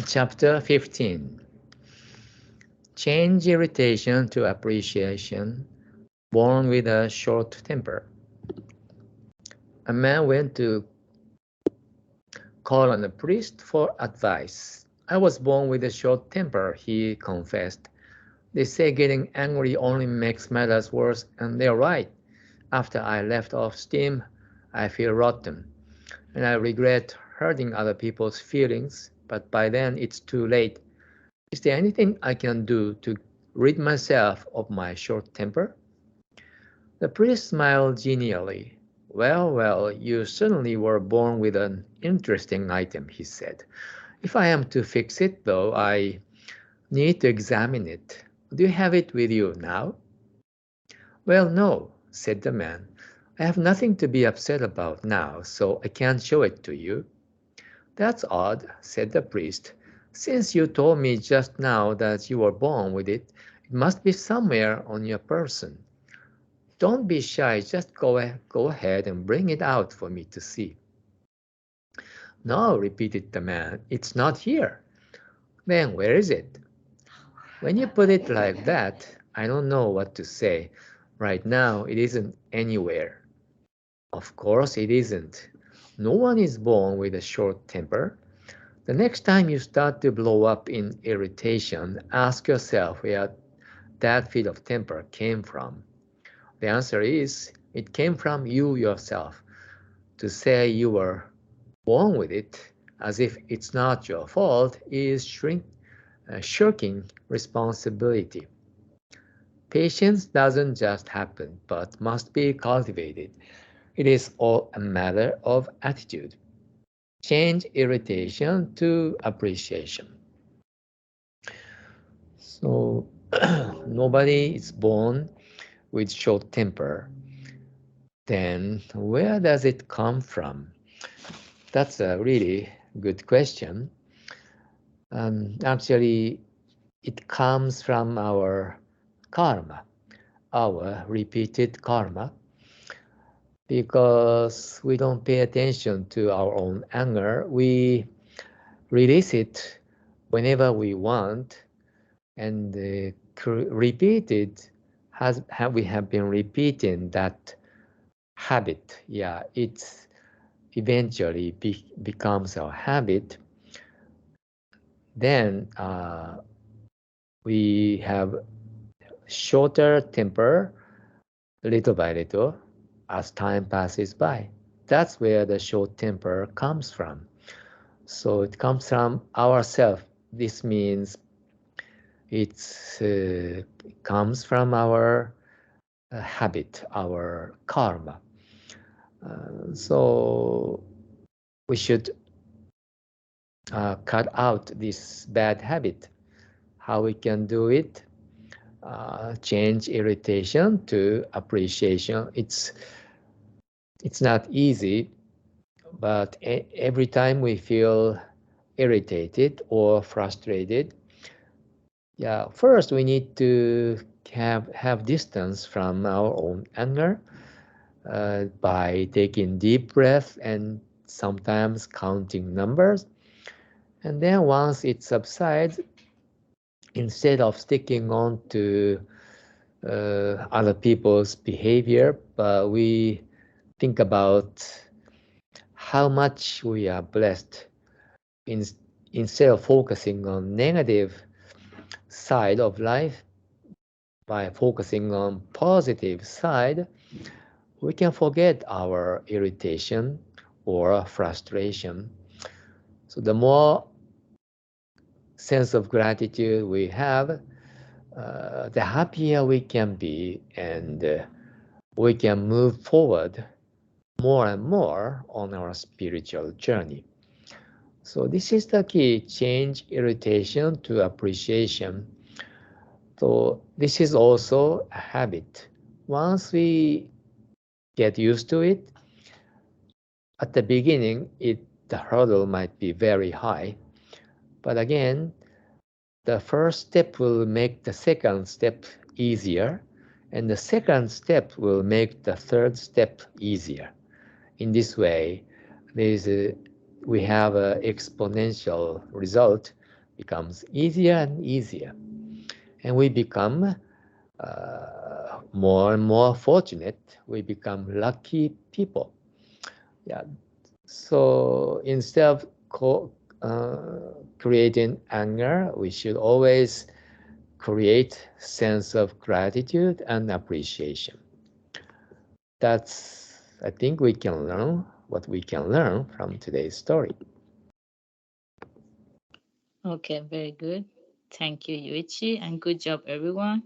Chapter 15. Change irritation to appreciation, born with a short temper. A man went to call on a priest for advice. I was born with a short temper, he confessed. They say getting angry only makes matters worse, and they're right. After I left off steam, I feel rotten, and I regret hurting other people's feelings, but by then it's too late. Is there anything I can do to rid myself of my short temper? The priest smiled genially. Well, well, you certainly were born with an interesting item, he said. If I am to fix it, though, I need to examine it. Do you have it with you now? Well, no, said the man. I have nothing to be upset about now, so I can't show it to you. That's odd, said the priest. Since you told me just now that you were born with it, it must be somewhere on your person. Don't be shy, just go ahead and bring it out for me to see. No, repeated the man, it's not here. Then where is it? When you put it like that, I don't know what to say. Right now, it isn't anywhere. Of course, it isn't. No one is born with a short temper. The next time you start to blow up in irritation, ask yourself where that fit of temper came from. The answer is it came from you yourself. To say you were born with it as if it's not your fault is shirking responsibility. Patience doesn't just happen but must be cultivated. It is all a matter of attitude. Change irritation to appreciation. So, nobody is born with short temper. Then, where does it come from? That's a really good question. Actually, it comes from our karma, our repeated karma, because we don't pay attention to our own anger. We release it whenever we want, and we have been repeating that habit. Yeah, it eventually becomes our habit. Then we have shorter temper little by little as time passes by. That's where the short temper comes from. So it comes from ourselves. This means it comes from our habit, our karma. So we should cut out this bad habit. How we can do it? Change irritation to appreciation. It's not easy, but every time we feel irritated or frustrated, yeah, first we need to have distance from our own anger by taking deep breath and sometimes counting numbers. And then once it subsides, instead of sticking on to other people's behavior, but we think about how much we are blessed. Instead of focusing on negative side of life, by focusing on positive side, we can forget our irritation or frustration. So the more sense of gratitude we have, the happier we can be, and we can move forward more and more on our spiritual journey. So this is the key, change irritation to appreciation. So this is also a habit. Once we get used to it, at the beginning, the hurdle might be very high. But again, the first step will make the second step easier, and the second step will make the third step easier. In this way, there is we have an exponential result becomes easier and easier, and we become more and more fortunate. We become lucky people. Yeah. So instead of creating anger, we should always create sense of gratitude and appreciation. That's, I think, we can learn what we can learn from today's story. Okay, very good. Thank you, Yuichi, and good job, everyone.